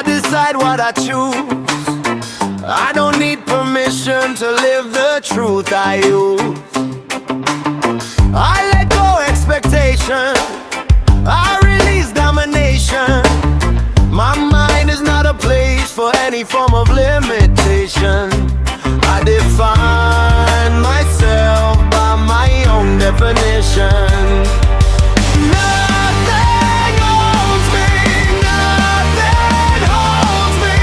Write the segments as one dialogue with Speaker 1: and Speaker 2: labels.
Speaker 1: I decide what I choose. I don't need permission to live the truth I use. I let go expectation, I release domination. My mind is not a place for any form of limitation. I define myself by my own definition. Nothing owns me, nothing holds me.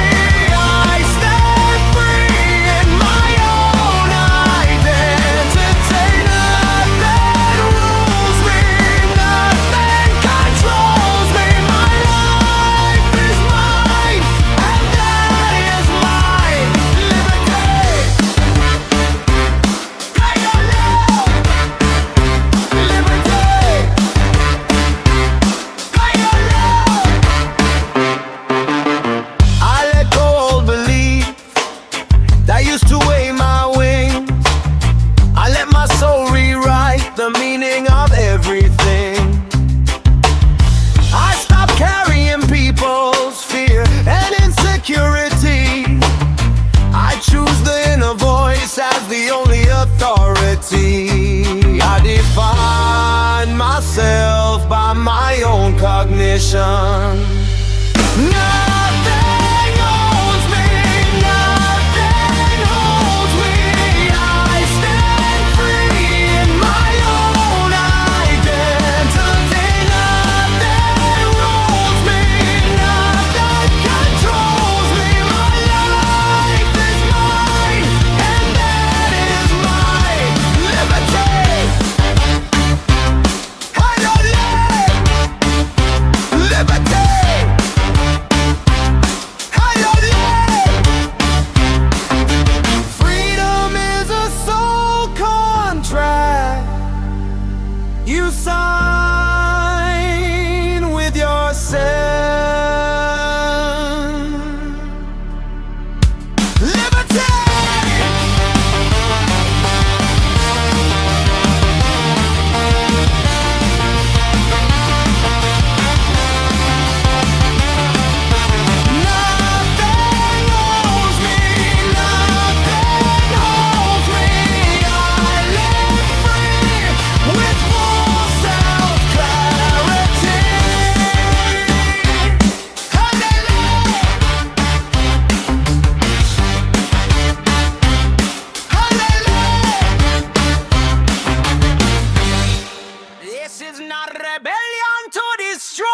Speaker 1: I stand free in my own identity. Nothing rules me, nothing controls me. My life is mine, and that is my liberty. I let go old belief that used to weigh my wings. I let my soul rewrite the meaning of everything. I stopped carrying people's fear and insecurity. I choose the inner voice as the only authority. I define myself by my own cognition. Nothing owns me, nothing holds me. I stand free in my own identity. Nothing rules me, nothing controls me. My life is mine, and that is my liberty. Liberty. Freedom is a soul contract you sign with yourself. Liberty. Nothing owns me, nothing holds me. I live free with full self-clarity. This is not rebellion to destroy.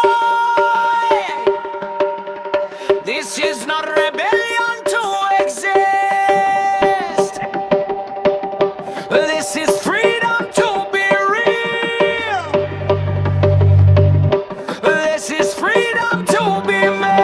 Speaker 1: This is not rebellion to exist. This is freedom to be real. This is freedom to be made.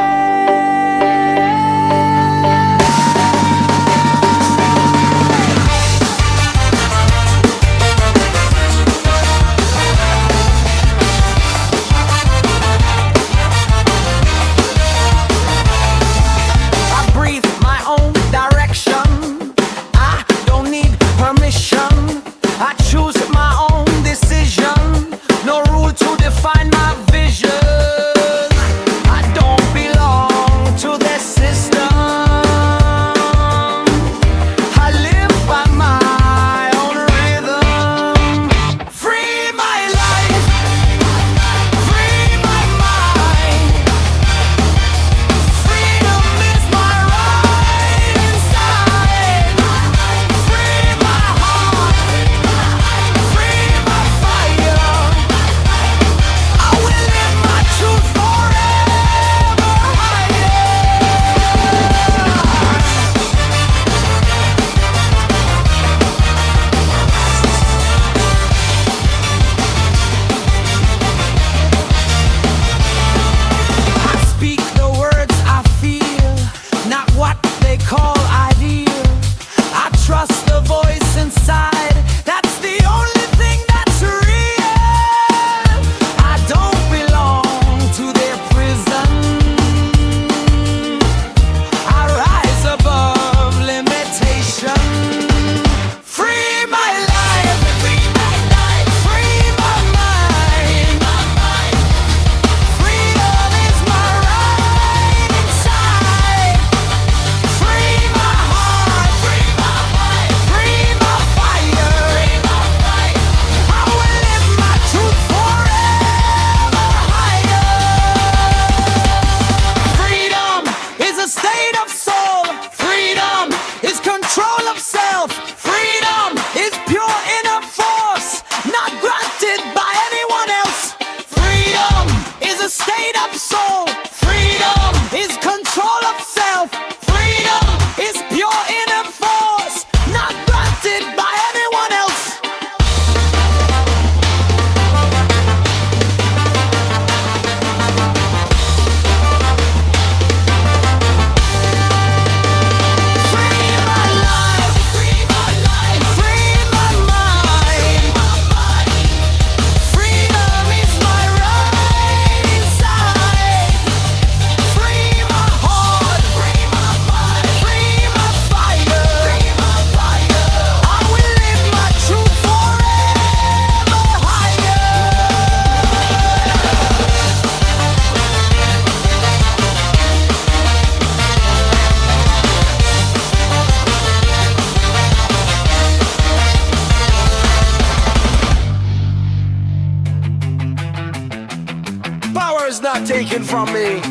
Speaker 1: not taken from me,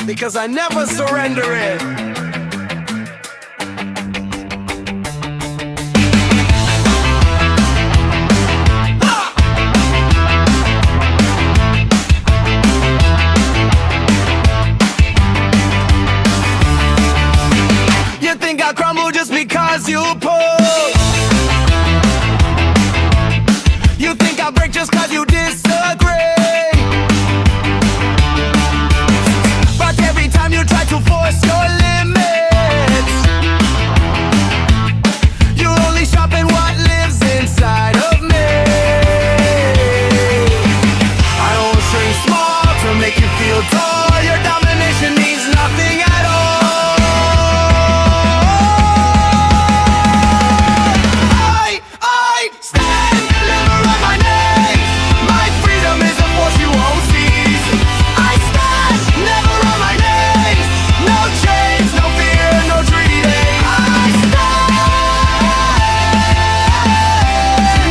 Speaker 1: because I never surrender it. You think I'll crumble just because you pull? You think I'll break just cause you disagree? But every time you try to force your limits, you only sharpen what lives inside of me. I don't shrink small to make you feel tall. Your domination means nothing at all. I stand, never on my knees. My freedom is a force you won't seize. I stand, never on my knees. No chains, no fear, no treaty. I stand,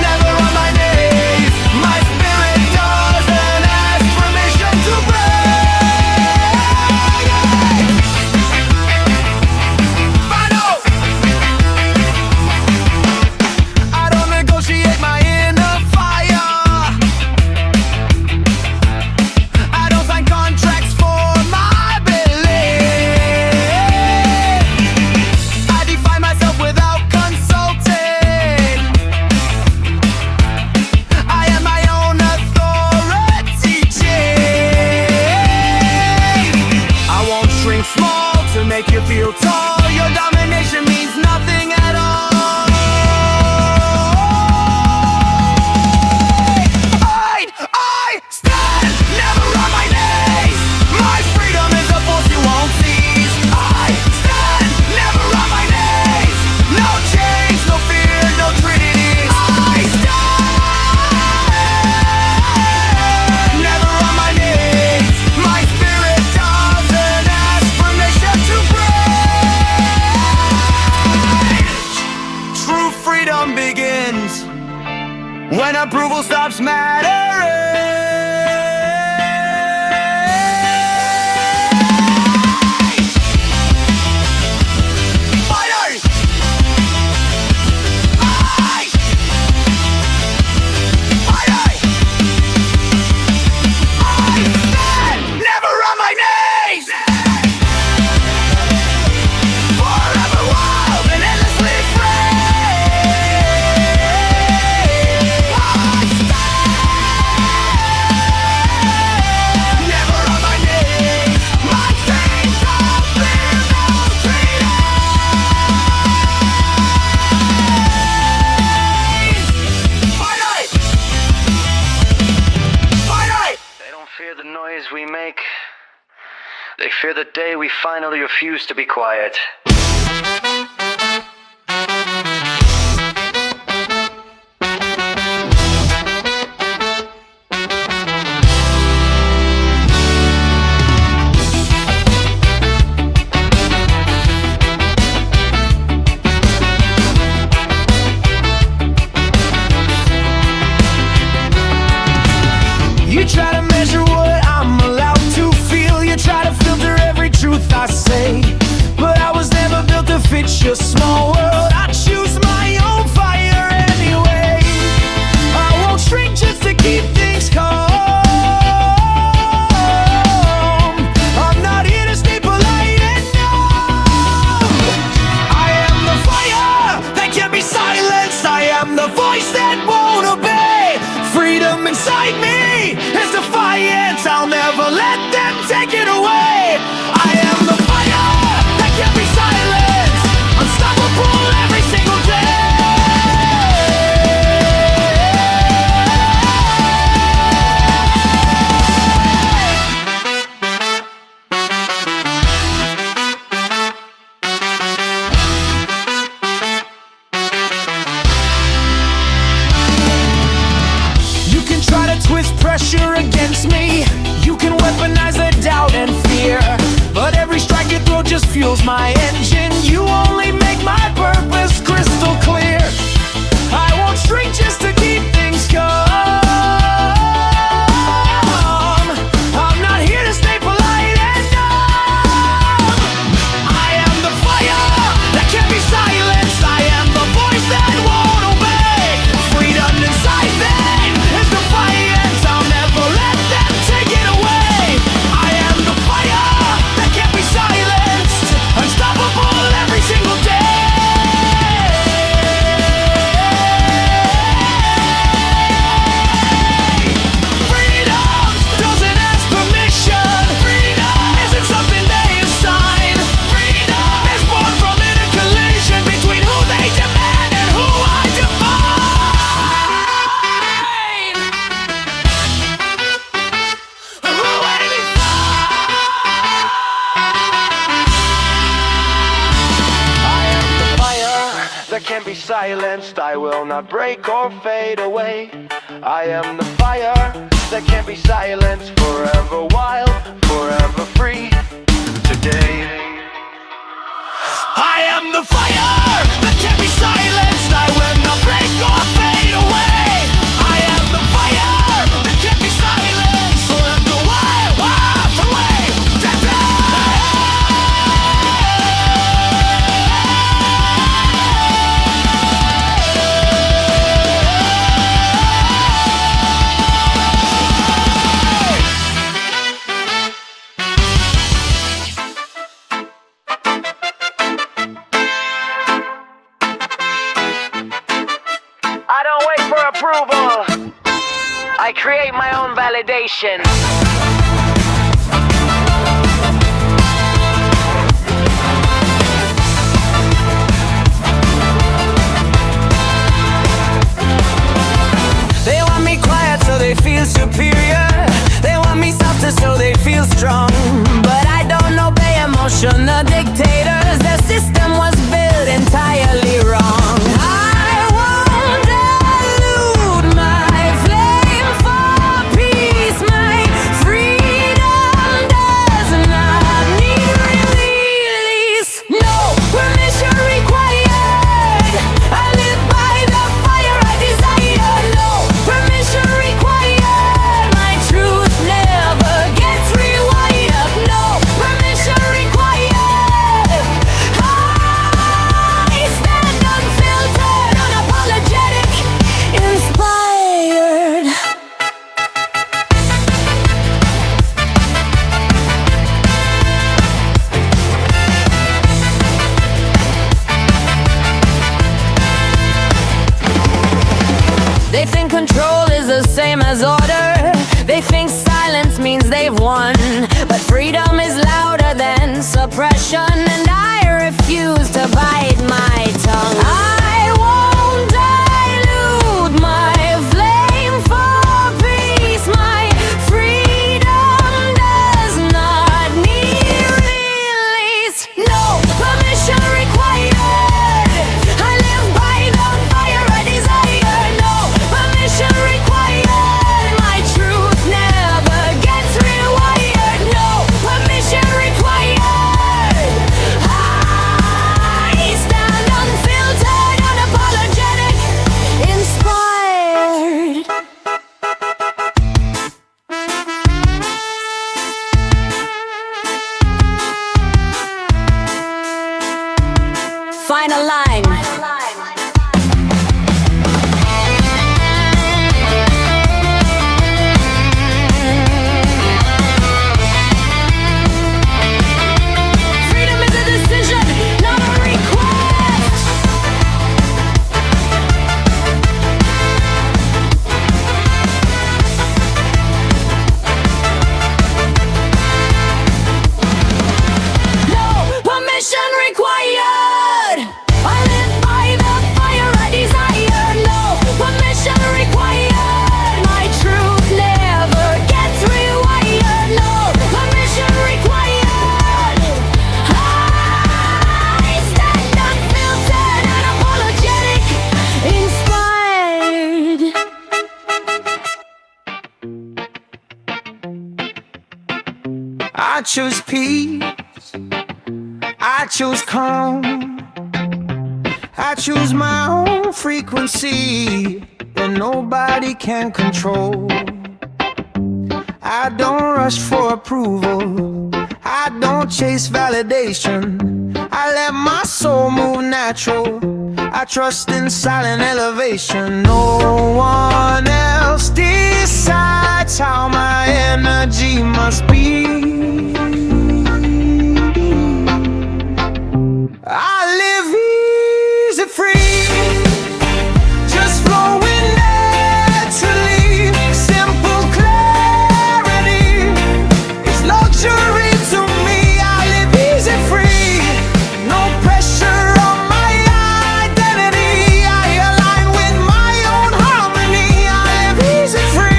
Speaker 1: never on my knees. My spirit doesn't ask permission to break. Final. I don't negotiate my inner fire. I don't sign contracts for my belief. I define myself without consulting. I am my own authority chief. I won't shrink small to make you feel tall. Your domination means nothing at all. I stand, never on my knees. My freedom is a force you won't seize. I stand, never on my knees. No chains, no fear, no treaties. I stand, never on my knees. My spirit doesn't ask permission to break. True freedom begins when approval stops mattering. Fighters! Aye! Fighters! I stand, never on my knees! Forever wild and endlessly free! I stand, never on my knees. My chains don't fear no treaties. Fight! Fight!
Speaker 2: They don't fear the noise we make. They fear the day we finally refuse to be quiet.
Speaker 1: You try to measure what I'm allowed to feel. You try to filter every truth I say. But I was never built to fit your small world. I choose my own fire anyway. I won't shrink just to keep things calm. I'm not here to stay polite and numb. I am the fire that can't be silenced. I am the voice that won't obey. Freedom inside me is defiance. I'll never let them take it away. I am the fire that can't be silenced. Unstoppable every single day. You can try to twist pressure against me. You can weaponize the doubt and fear. But every strike you throw just fuels my engine. You only make my purpose crystal clear. I won't shrink just to keep things calm. I'm not that can't be silenced. I will not break or fade away. I am the fire that can't be silenced. Forever wild, forever free. Today I am the fire that can't be silenced. I will not break or fade away. I am the fire that can't be silenced. Forever wild, wild away.
Speaker 2: I don't wait for approval. I create my own validation.
Speaker 3: They want me quiet so they feel superior. They want me softer so they feel strong. But I don't obey emotional dictators. Their system was built entirely wrong. I won't dilute my flame for peace. My freedom does not need release. No permission required. I live by the fire I desire. No permission required. My truth never gets rewired. No permission required. I stand unfiltered, unapologetic, inspired. They think control is the same as order. They think silence means they've won. But freedom is louder than suppression, and I refuse to bite my tongue. I won't dilute my flame for peace. My freedom does not need release. No permission required. I live by the fire I desire. No permission required. My truth never gets rewired. No permission required. I stand unfiltered, unapologetic, inspired. Final line. Freedom is a decision, not a request. No permission required. I live by the fire I desire. No permission required. My truth never gets rewired. No permission required. I stand unfiltered, unapologetic, inspired.
Speaker 1: I choose peace, I choose calm, I choose my own frequency that nobody can control. I don't rush for approval, I don't chase validation. I let my soul move natural, I trust in silent elevation. No one else decides how my energy must be. I live easy free, just flowing naturally. Simple clarity is luxury to me. I live easy free, no pressure on my identity. I align with my own harmony. I live easy free.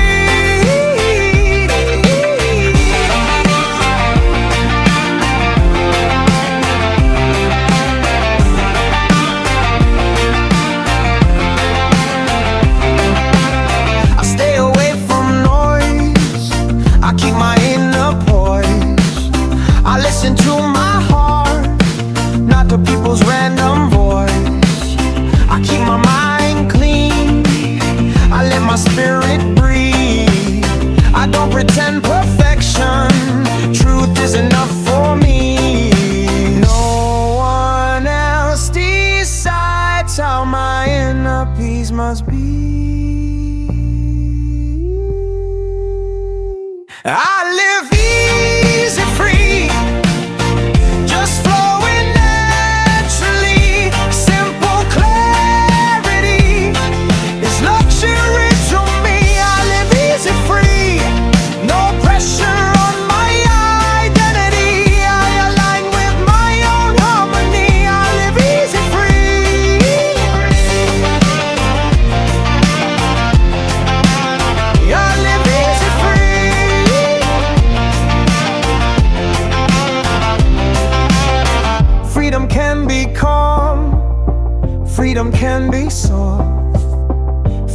Speaker 1: Freedom can be soft,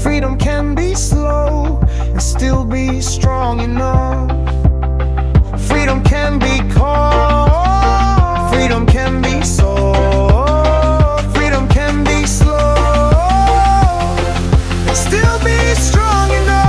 Speaker 1: freedom can be slow, and still be strong enough. Freedom can be cold, freedom can be soft, freedom can be slow, and still be strong enough.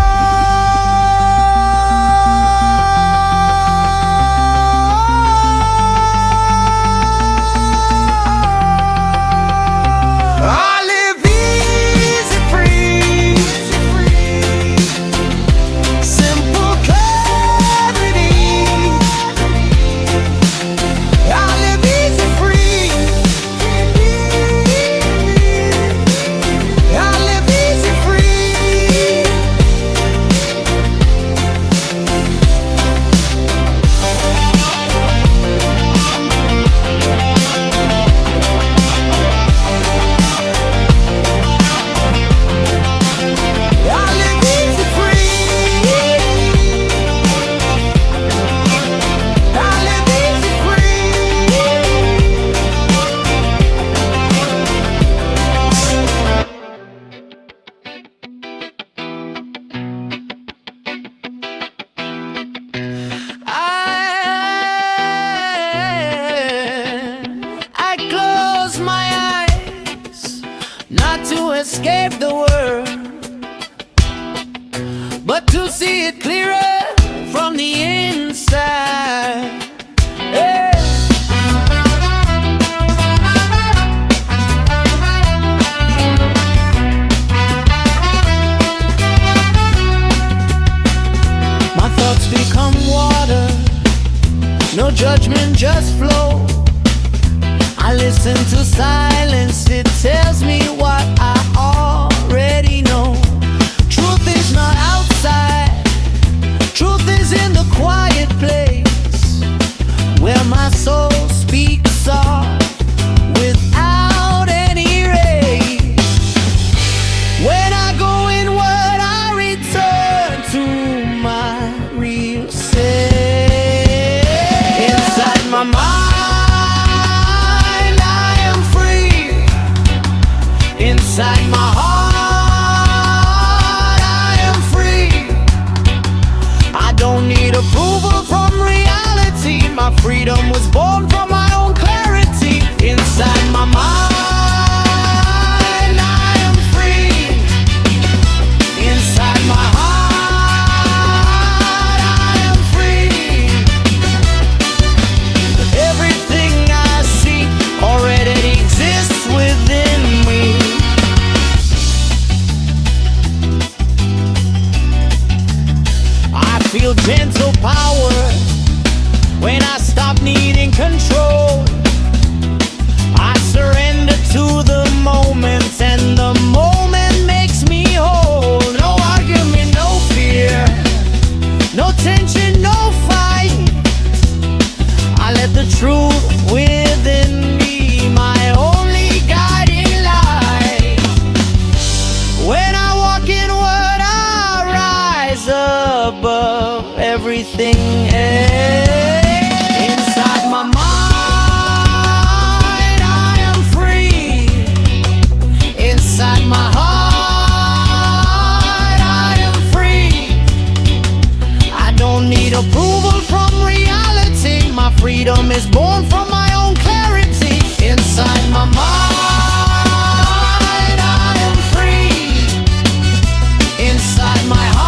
Speaker 1: Escape the world, but to see it clearer from the inside. Yeah. My thoughts become water, no judgment, just flow. I listen to silence, it tells me what I already know. Truth is not outside, truth is in the quiet place, where my soul speaks soft without any rage. When I go inward, I return to my real self. Inside my mind, inside my heart, I am free. I don't need approval from reality. My freedom was born from my own clarity. Inside my mind, I am free. Inside my heart, I am free. Everything I see already exists within me. Feel gentle power when I stop needing control. I surrender to the moment, and the moment makes me whole. No argument, no fear, no tension, no fight. I let the truth within me, my only guiding light. When I walk inward, I rise above everything else. Inside my mind, I am free. Inside my heart, I am free. I don't need approval from reality. My freedom is born from my own clarity. Inside my mind, I am free. Inside my heart,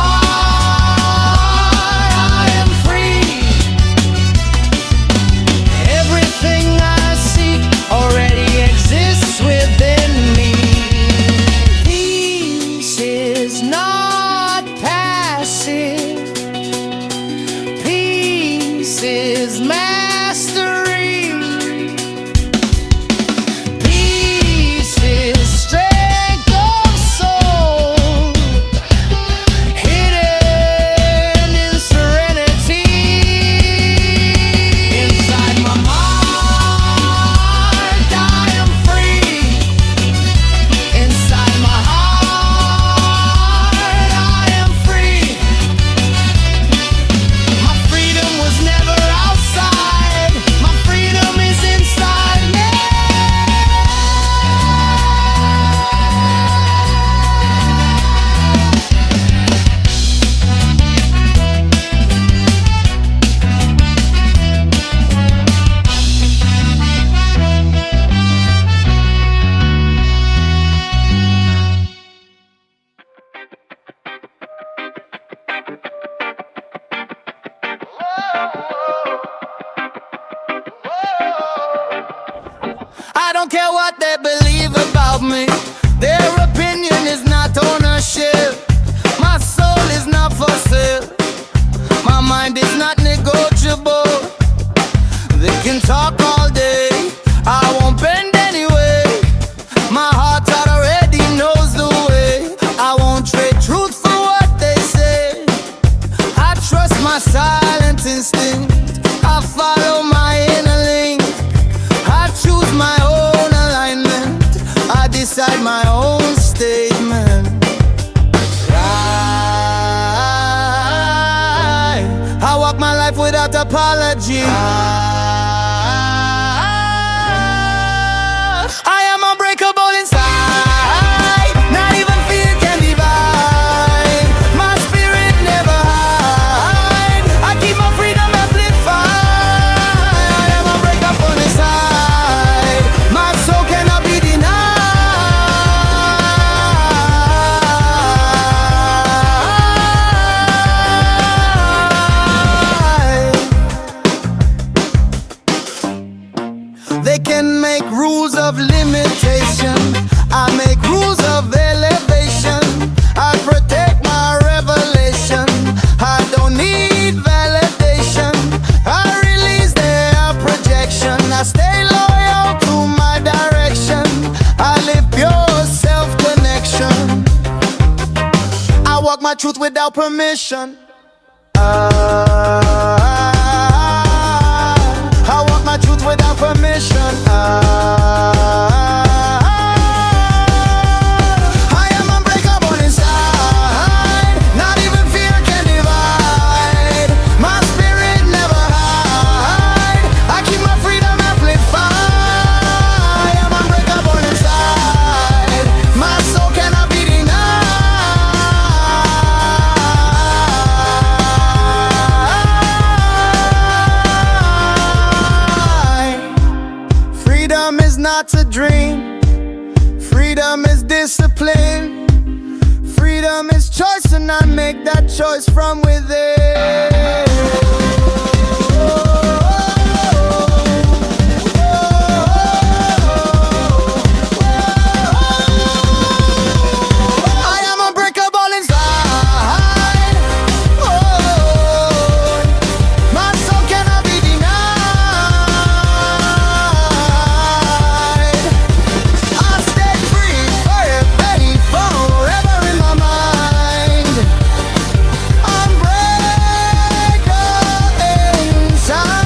Speaker 1: is mastery. don't care what they believe about me. Their opinion is not ownership. My soul is not for sale. My mind is not negotiable. They can talk all day, I won't bend anyway. My heart already knows the way. I won't trade truth for what they say. I trust my silent instinct. I follow my inner link. I choose my own alignment. I decide my own statement. I walk my life without apology. I am unbreakable inside. Not even fear can divide. My spirit never hide. I keep my freedom amplified. I am unbreakable inside. My soul cannot be denied. They can make rules of limitation. I make rules of elevation. I protect my revelation. I don't need validation. I release their projection. I stay loyal to my direction. I live pure self-connection. I walk my truth without permission. I walk my truth without permission. I am unbreakable inside. Not even fear can divide. My spirit never hide. I keep my freedom amplified. I am unbreakable inside. My soul cannot be denied. Freedom is not a dream. Freedom is discipline. Freedom is choice, and I make that choice from within. I am unbreakable inside. My soul cannot be denied. I stay free, forever, forever in my mind. Unbreakable inside.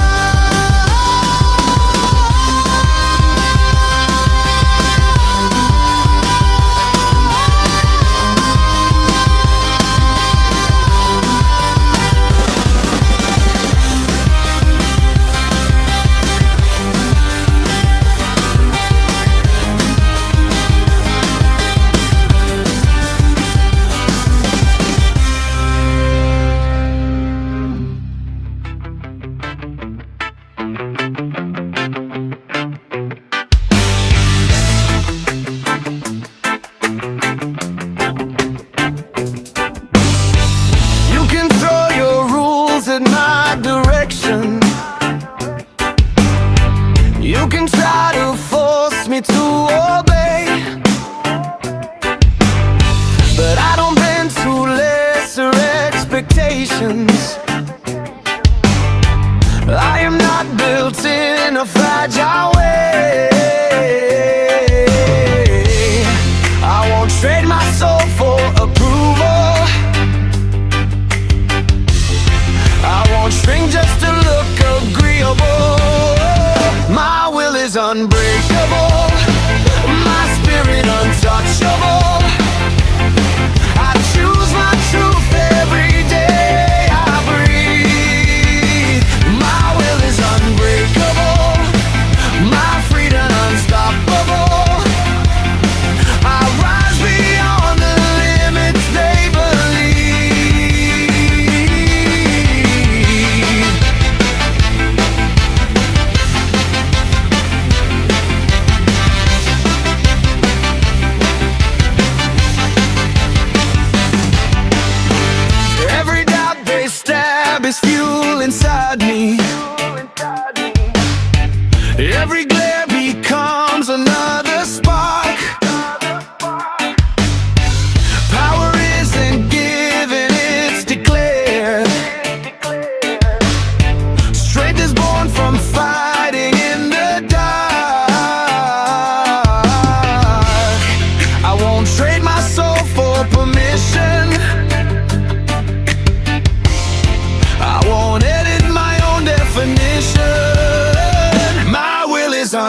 Speaker 1: You can throw your rules in my direction. You can try to force me to obey, but I don't bend to lesser expectations. I am not built in a fragile way. I won't trade my soul for approval. I won't shrink just to look agreeable. My will is unbreakable. My spirit untouchable. I choose my truth every day I breathe. My will is unbreakable. My freedom unstoppable. I rise beyond the limits they believe. Every doubt they stab is fuel inside me. Every glare becomes another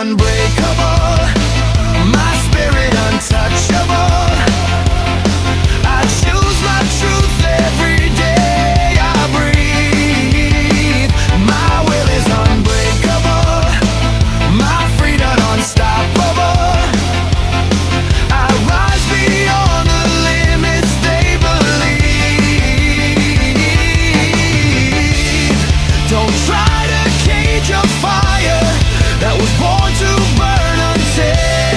Speaker 1: unbreakable, my spirit untouchable. I choose my truth every day I breathe. My will is unbreakable, my freedom unstoppable. I rise beyond the limits they believe. Don't try to cage a fire that was born to burn untamed.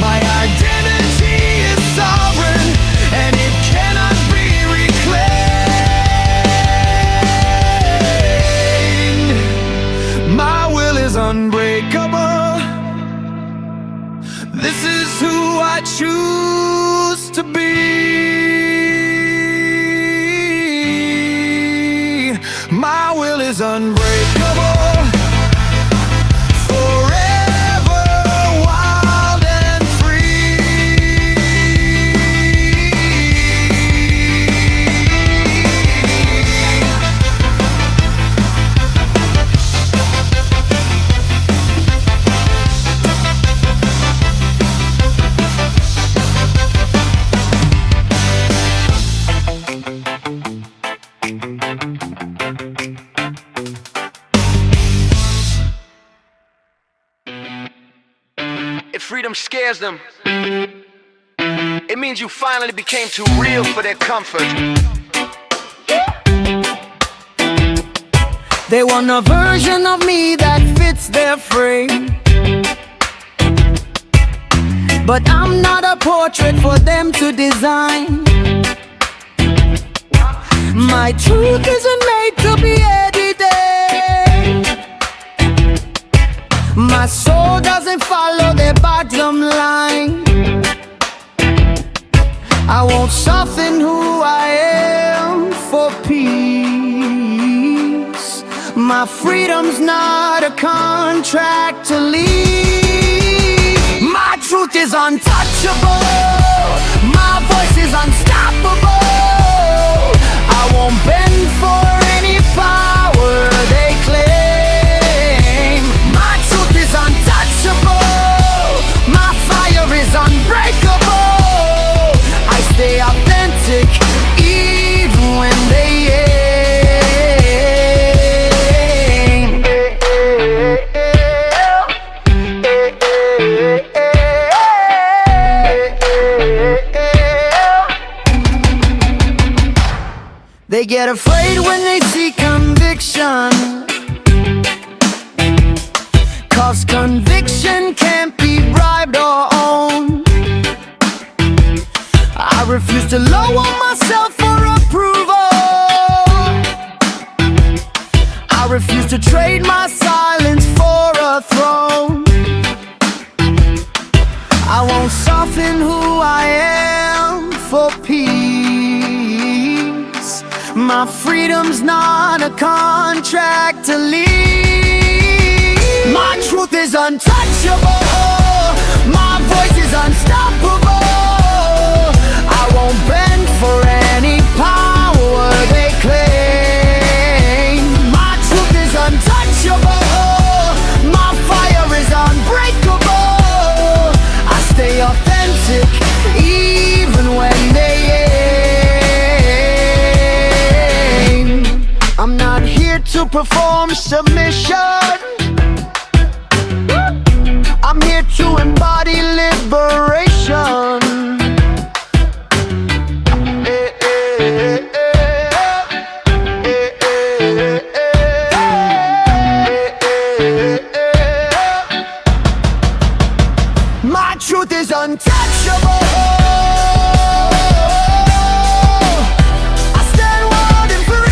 Speaker 1: My identity is sovereign and it cannot be reclaimed. My will is unbreakable. This is who I choose to be. My will is unbreakable, forever wild and free.
Speaker 2: If freedom scares them, it means you finally became too real for their comfort.
Speaker 1: They want a version of me that fits their frame, but I'm not a portrait for them to design. My truth isn't made to be edited. My soul doesn't follow their bottom line. I won't soften who I am for peace. My freedom's not a contract to leave. My truth is untouchable, my voice is unstoppable. I won't bend for any power they claim. My truth is untouchable, my fire is unbreakable. I stay authentic even when they aim. They get afraid when they see conviction, 'cause conviction can't be bribed or owned. I refuse to lower myself for approval. I refuse to trade my silence for a throne. I won't soften who I am for peace. My freedom's not a contract to leave. My truth is untouchable, my voice is unstoppable. I won't bend for any power they claim. My truth is untouchable, my fire is unbreakable. I stay authentic even when they aim. I'm not here to perform submission, I'm here to embody liberation. My truth is untouchable. I stand wild and free.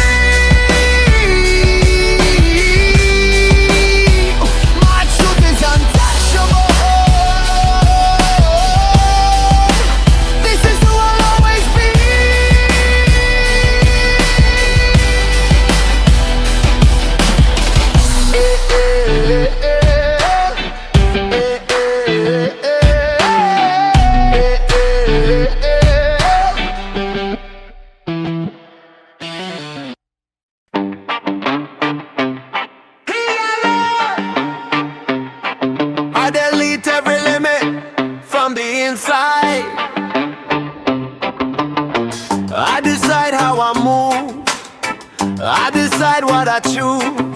Speaker 1: what I choose.